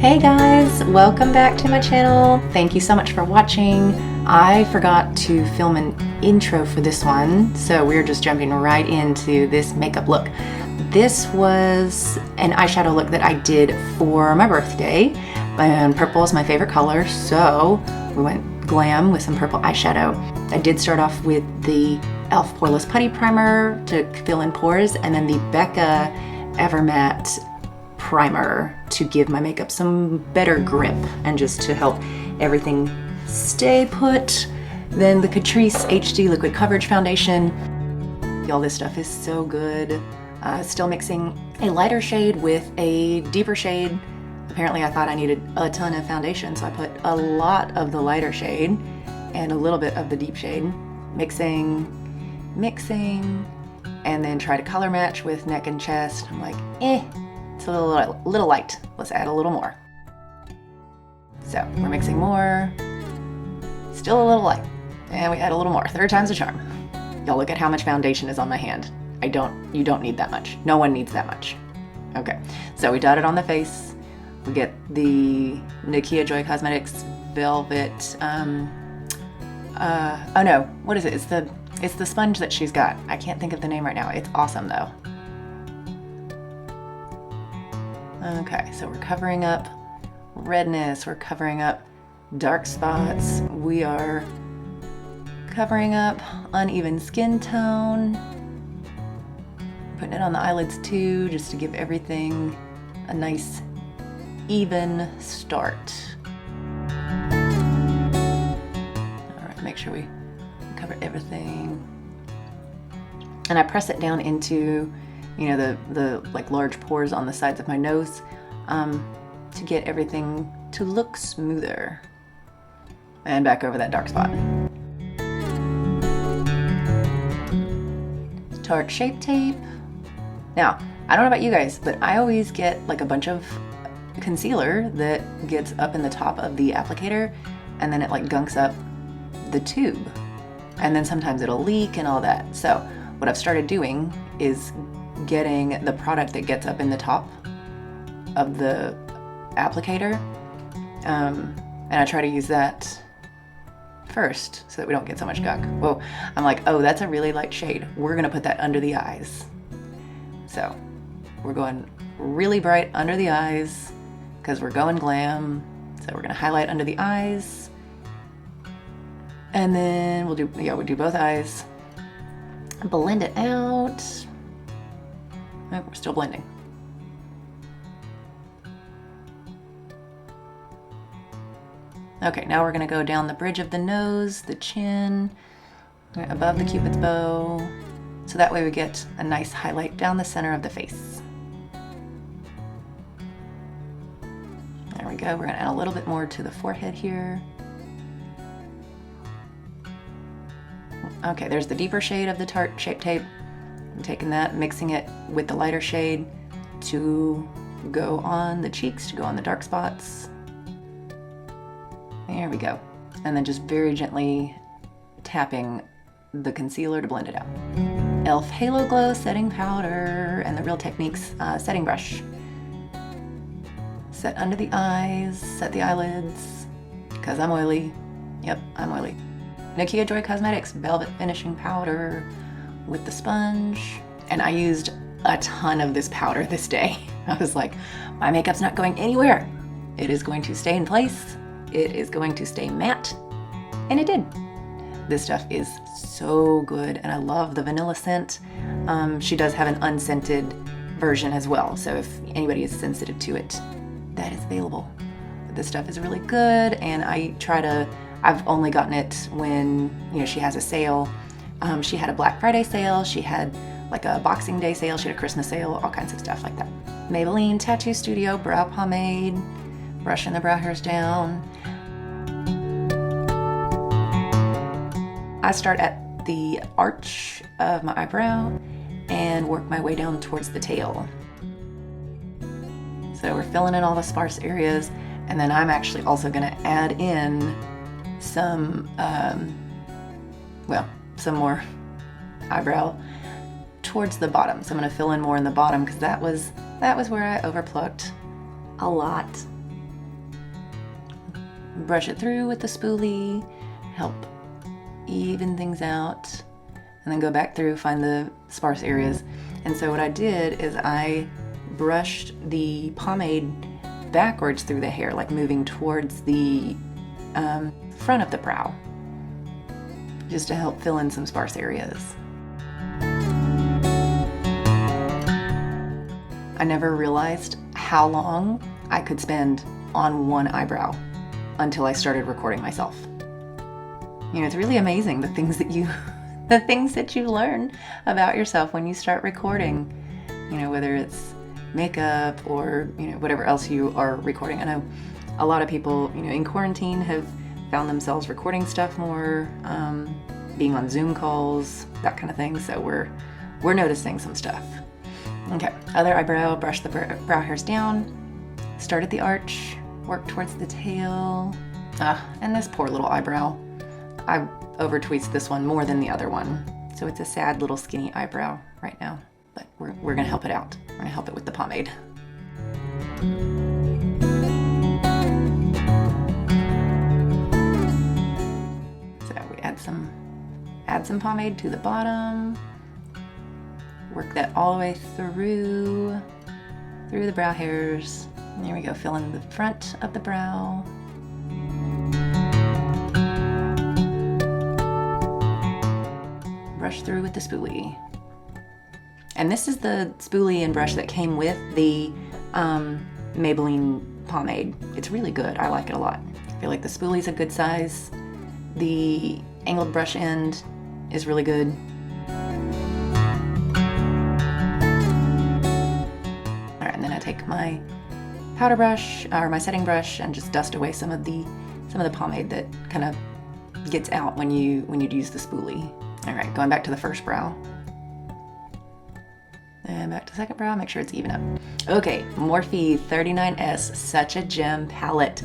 Hey guys, welcome back to my channel. Thank you so much for watching. I forgot to film an intro for this one, so we're just jumping right into this makeup look. This was an eyeshadow look that I did for my birthday, and purple is my favorite color, so we went glam with some purple eyeshadow. I did start off with the e.l.f. Poreless Putty Primer to fill in pores, and then the Becca Ever Matte Primer to give my makeup some better grip and just to help everything stay put. Then the Catrice HD Liquid Coverage Foundation. Y'all, this stuff is so good. Still mixing a lighter shade with a deeper shade. Apparently I thought I needed a ton of foundation, so I put a lot of the lighter shade and a little bit of the deep shade. Mixing, and then try to color match with neck and chest. I'm like, it's a little light. Let's add a little more. So we're mixing more, still a little light, and we add a little more. Third time's a charm. Y'all, look at how much foundation is on my hand. You don't need that much. No one needs that much. Okay, so we dot it on the face. We get the Nikkia Joy Cosmetics Velvet, oh no, what is it? It's the sponge that she's got. I can't think of the name right now. It's awesome though. Okay, so we're covering up redness, we're covering up dark spots, we are covering up uneven skin tone, putting it on the eyelids too, just to give everything a nice even start. Alright, make sure we cover everything. And I press it down into, you know, the like large pores on the sides of my nose to get everything to look smoother. And back over that dark spot. Tarte Shape Tape. Now, I don't know about you guys, but I always get like a bunch of concealer that gets up in the top of the applicator and then it like gunks up the tube. And then sometimes it'll leak and all that. So what I've started doing is getting the product that gets up in the top of the applicator, and I try to use that first so that we don't get so much gunk. Whoa, I'm like, oh, that's a really light shade. We're gonna put that under the eyes. So we're going really bright under the eyes because we're going glam. So we're gonna highlight under the eyes, and then we'll do both eyes. Blend it out. Oh, we're still blending. Okay, now we're gonna go down the bridge of the nose, the chin, above the Cupid's bow, so that way we get a nice highlight down the center of the face. There we go. We're gonna add a little bit more to the forehead here. Okay, there's the deeper shade of the Tarte Shape Tape. I'm taking that, mixing it with the lighter shade to go on the cheeks, to go on the dark spots. There we go. And then just very gently tapping the concealer to blend it out. e.l.f. Halo Glow Setting Powder and the Real Techniques setting brush. Set under the eyes, set the eyelids, because I'm oily. Yep, I'm oily. Nikkia Joy Cosmetics Velvet Finishing Powder with the sponge, and I used a ton of this powder this day. I was like, my makeup's not going anywhere. It is going to stay in place. It is going to stay matte, and it did. This stuff is so good, and I love the vanilla scent. She does have an unscented version as well, so if anybody is sensitive to it, that is available. But this stuff is really good, and I've only gotten it when, you know, she has a sale. She had a Black Friday sale, she had like a Boxing Day sale, she had a Christmas sale, all kinds of stuff like that. Maybelline Tattoo Studio Brow Pomade, brushing the brow hairs down. I start at the arch of my eyebrow and work my way down towards the tail. So we're filling in all the sparse areas, and then I'm actually also gonna add in some more eyebrow towards the bottom. So I'm going to fill in more in the bottom because that was where I overplucked a lot. brush it through with the spoolie, help even things out, and then go back through, find the sparse areas. And so what I did is I brushed the pomade backwards through the hair, like moving towards the front of the brow, just to help fill in some sparse areas. I never realized how long I could spend on one eyebrow until I started recording myself. You know, it's really amazing the things that you learn about yourself when you start recording. You know, whether it's makeup or, you know, whatever else you are recording. I know a lot of people, you know, in quarantine have found themselves recording stuff more, being on Zoom calls, that kind of thing. So we're noticing some stuff. Okay, other eyebrow, brush the brow hairs down, start at the arch, work towards the tail. And this poor little eyebrow. I over-tweezed this one more than the other one. So it's a sad little skinny eyebrow right now, but we're gonna help it out. We're gonna help it with the pomade. So we add some pomade to the bottom. Work that all the way through the brow hairs. And there we go, fill in the front of the brow. Brush through with the spoolie. And this is the spoolie and brush that came with the Maybelline pomade. It's really good. I like it a lot. I feel like the spoolie's a good size. The angled brush end is really good. All right, and then I take my powder brush or my setting brush and just dust away some of the pomade that kind of gets out when you use the spoolie. All right, going back to the first brow. And back to the second brow, make sure it's even up. Okay, Morphe 39S, such a gem palette.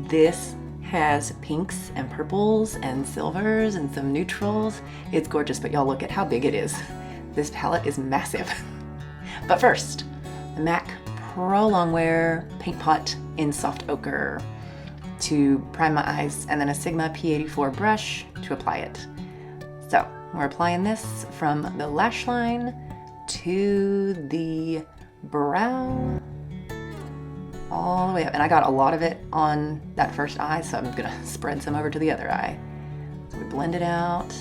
This has pinks and purples and silvers and some neutrals. It's gorgeous, but y'all look at how big it is. This palette is massive. But first, the M.A.C Pro Longwear Paint Pot in Soft Ochre to prime my eyes, and then a Sigma P84 brush to apply it. So we're applying this from the lash line to the brow all the way up. And I got a lot of it on that first eye, so I'm gonna spread some over to the other eye. So we blend it out.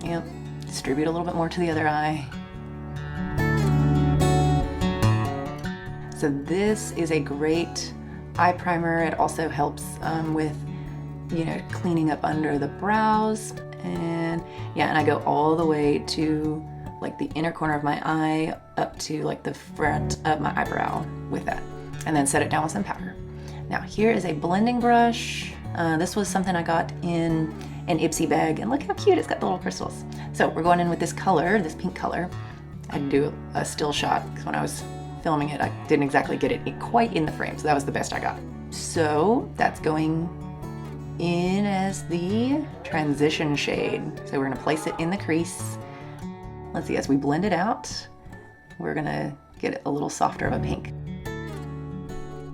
Yep, distribute a little bit more to the other eye. So this is a great eye primer. It also helps with, you know, cleaning up under the brows. And yeah, and I go all the way to like the inner corner of my eye up to like the front of my eyebrow with that, and then set it down with some powder. Now here is a blending brush. This was something I got in an Ipsy bag, and look how cute, it's got the little crystals. So we're going in with this color, this pink color. I had to do a still shot because when I was filming it, I didn't exactly get it quite in the frame, so that was the best I got. So that's going in as the transition shade. So we're gonna place it in the crease. Let's see, as we blend it out, we're gonna get it a little softer of a pink.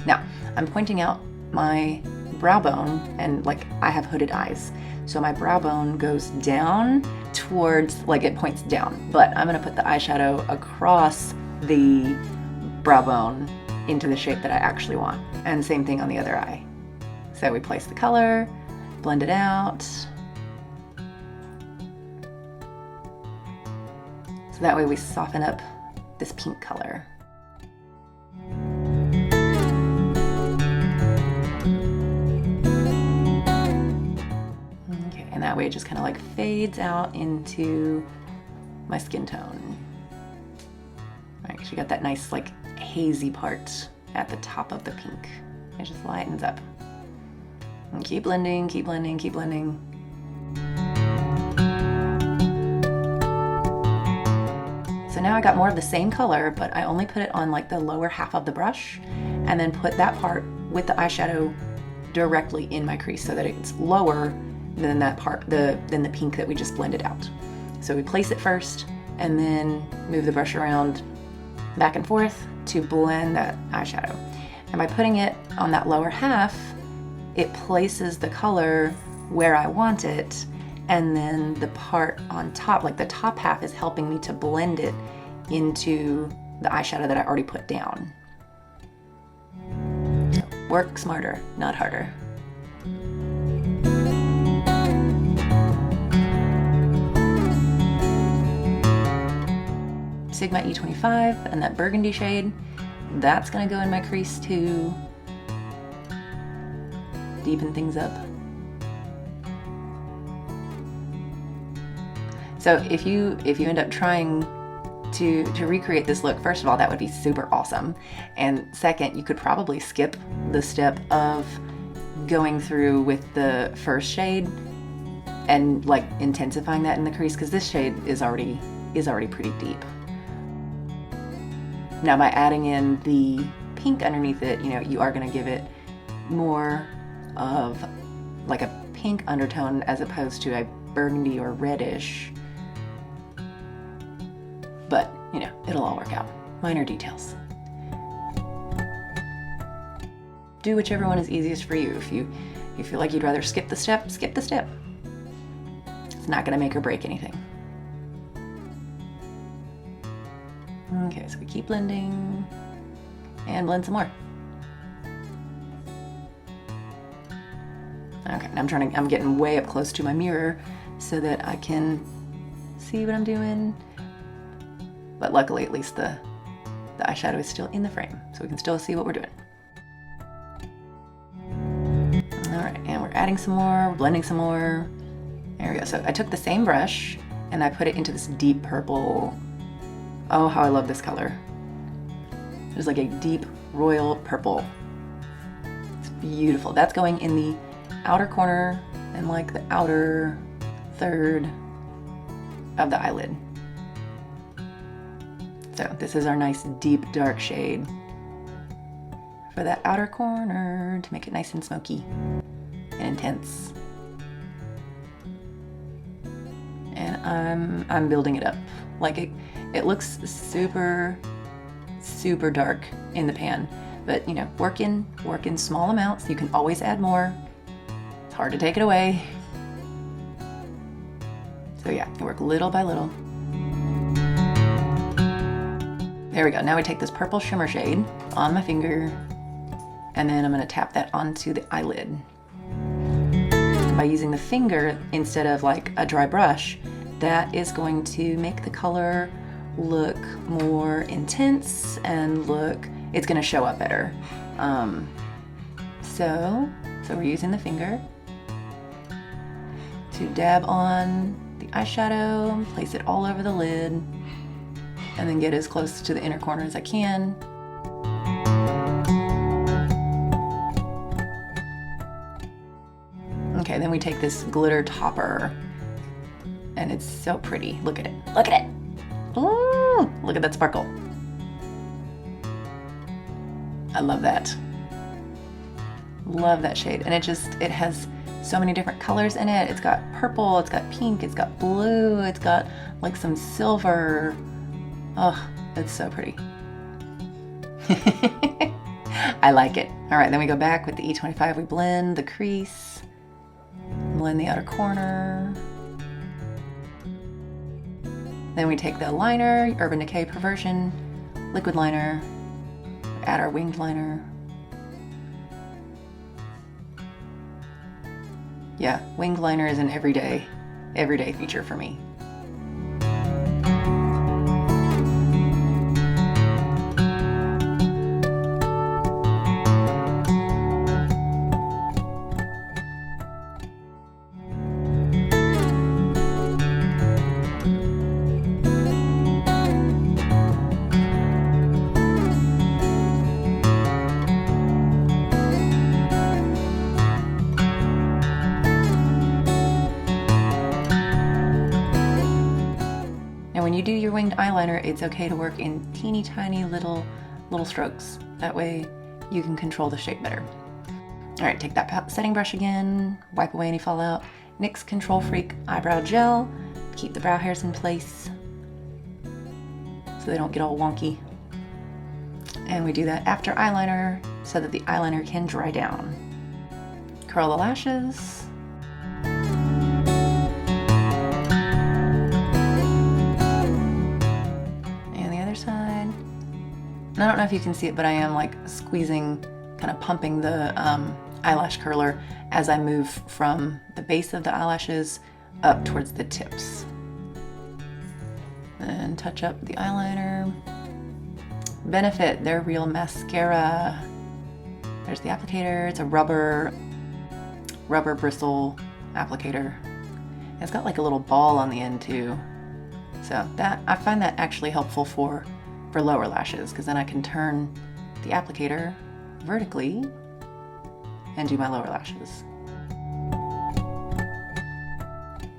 Now, I'm pointing out my brow bone, and like I have hooded eyes. So my brow bone goes down towards, like it points down, but I'm gonna put the eyeshadow across the brow bone into the shape that I actually want. And same thing on the other eye. So we place the color, blend it out. So that way we soften up this pink color. Okay, and that way it just kind of like fades out into my skin tone. All right, because you got that nice like hazy part at the top of the pink. It just lightens up. And keep blending, keep blending, keep blending. So now I got more of the same color, but I only put it on like the lower half of the brush, and then put that part with the eyeshadow directly in my crease so that it's lower than that part, than the pink that we just blended out. So we place it first, and then move the brush around back and forth to blend that eyeshadow. And by putting it on that lower half, it places the color where I want it, and then the part on top, like the top half, is helping me to blend it into the eyeshadow that I already put down. So work smarter, not harder. Sigma E25 and that burgundy shade, that's gonna go in my crease to deepen things up. So if you end up trying to recreate this look, first of all, that would be super awesome. And second, you could probably skip the step of going through with the first shade and like intensifying that in the crease, because this shade is already pretty deep. Now by adding in the pink underneath it, you know, you are gonna give it more of like a pink undertone as opposed to a burgundy or reddish. But, you know, it'll all work out. Minor details. Do whichever one is easiest for you. If you feel like you'd rather skip the step, skip the step. It's not gonna make or break anything. Okay, so we keep blending and blend some more. Okay, now I'm getting way up close to my mirror so that I can see what I'm doing. But luckily, at least the eyeshadow is still in the frame, so we can still see what we're doing. All right, and we're adding some more, blending some more. There we go. So I took the same brush and I put it into this deep purple. Oh, how I love this color. It's like a deep royal purple. It's beautiful. That's going in the outer corner and like the outer third of the eyelid. So this is our nice deep dark shade for that outer corner to make it nice and smoky and intense. And I'm building it up. Like it looks super dark in the pan, but you know, work in small amounts. You can always add more. It's hard to take it away. So yeah, you work little by little. There we go. Now we take this purple shimmer shade on my finger, and then I'm going to tap that onto the eyelid. By using the finger instead of like a dry brush, that is going to make the color look more intense and it's going to show up better. So we're using the finger to dab on the eyeshadow, place it all over the lid, and then get as close to the inner corner as I can. Okay, then we take this glitter topper, and it's so pretty. Look at it, look at it. Ooh, look at that sparkle. I love that. Love that shade. And it has so many different colors in it. It's got purple, it's got pink, it's got blue, it's got like some silver. Oh, it's so pretty. I like it. All right, then we go back with the E25. We blend the crease, blend the outer corner. Then we take the liner, Urban Decay Perversion liquid liner, add our winged liner. Yeah, winged liner is an everyday feature for me. When you do your winged eyeliner, it's okay to work in teeny tiny little strokes. That way you can control the shape better. All right, take that setting brush again, wipe away any fallout. NYX Control Freak Eyebrow Gel, keep the brow hairs in place so they don't get all wonky. And we do that after eyeliner, so that the eyeliner can dry down. Curl the lashes. And the other side. And I don't know if you can see it, but I am like squeezing, kind of pumping the eyelash curler as I move from the base of the eyelashes up towards the tips. Then touch up the eyeliner. Benefit, they're real mascara. There's the applicator. It's a rubber bristle applicator. It's got like a little ball on the end too. So that, I find that actually helpful for lower lashes, because then I can turn the applicator vertically and do my lower lashes.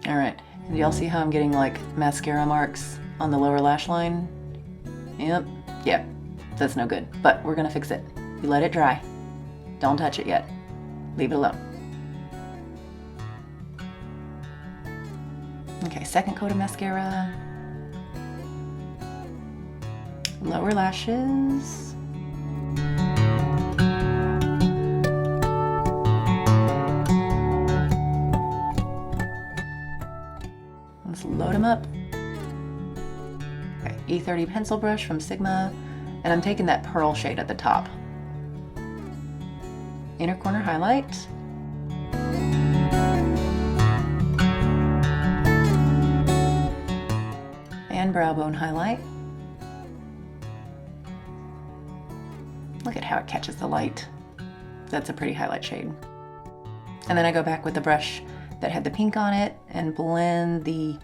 All right, and y'all see how I'm getting like mascara marks on the lower lash line? Yep, that's no good, but we're gonna fix it. You let it dry. Don't touch it yet. Leave it alone. Okay, second coat of mascara. Lower lashes. Let's load them up. Okay, E30 pencil brush from Sigma, and I'm taking that pearl shade at the top. Inner corner highlight. And brow bone highlight. Look at how it catches the light. That's a pretty highlight shade. And then I go back with the brush that had the pink on it and blend the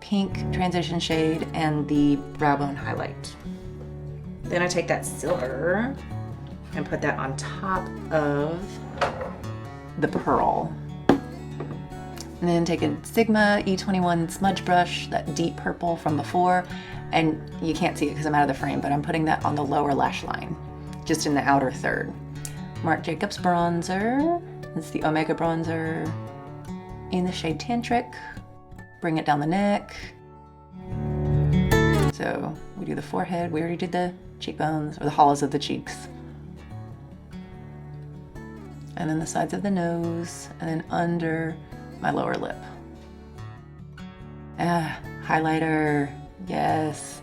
pink transition shade and the brow bone highlight. Then I take that silver and put that on top of the pearl. And then take a Sigma E21 smudge brush, that deep purple from before, and you can't see it because I'm out of the frame, but I'm putting that on the lower lash line, just in the outer third. Marc Jacobs bronzer. It's the Omega bronzer in the shade Tantric. Bring it down the neck. So we do the forehead. We already did the cheekbones, or the hollows of the cheeks. And then the sides of the nose, and then under my lower lip. Highlighter, yes.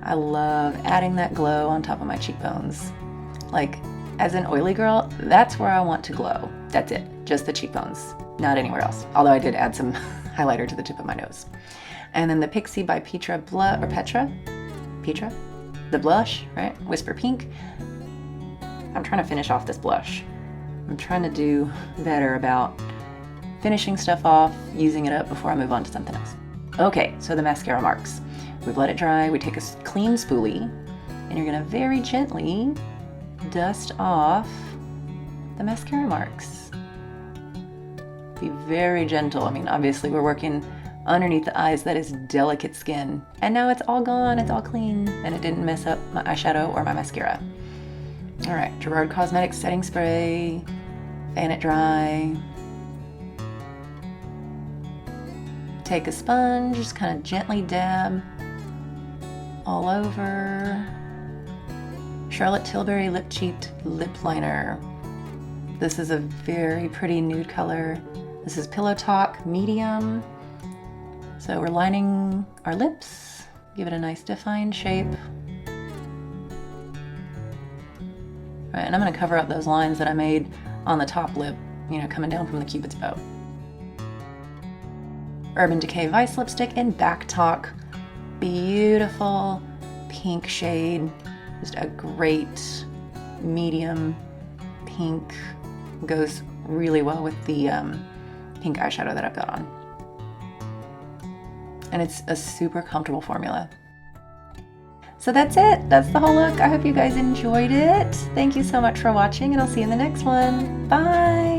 I love adding that glow on top of my cheekbones. Like, as an oily girl, that's where I want to glow. That's it, just the cheekbones, not anywhere else. Although I did add some highlighter to the tip of my nose. And then the Pixi by Petra, the blush, right? Whisper Pink. I'm trying to finish off this blush. I'm trying to do better about finishing stuff off, using it up before I move on to something else. Okay, so the mascara marks. We've let it dry. We take a clean spoolie, and you're gonna very gently dust off the mascara marks. Be very gentle. I mean, obviously we're working underneath the eyes. That is delicate skin. And now it's all gone, it's all clean, and it didn't mess up my eyeshadow or my mascara. All right, Ofra Cosmetics setting spray, fan it dry. Take a sponge, just kind of gently dab all over. Charlotte Tilbury Lip Cheat Lip Liner. This is a very pretty nude color. This is Pillow Talk Medium. So we're lining our lips, give it a nice defined shape. All right, and I'm gonna cover up those lines that I made on the top lip, you know, coming down from the Cupid's bow. Urban Decay Vice Lipstick in Back Talk. Beautiful pink shade. Just a great medium pink. Goes really well with the pink eyeshadow that I've got on. And it's a super comfortable formula. So that's it. That's the whole look. I hope you guys enjoyed it. Thank you so much for watching, and I'll see you in the next one. Bye!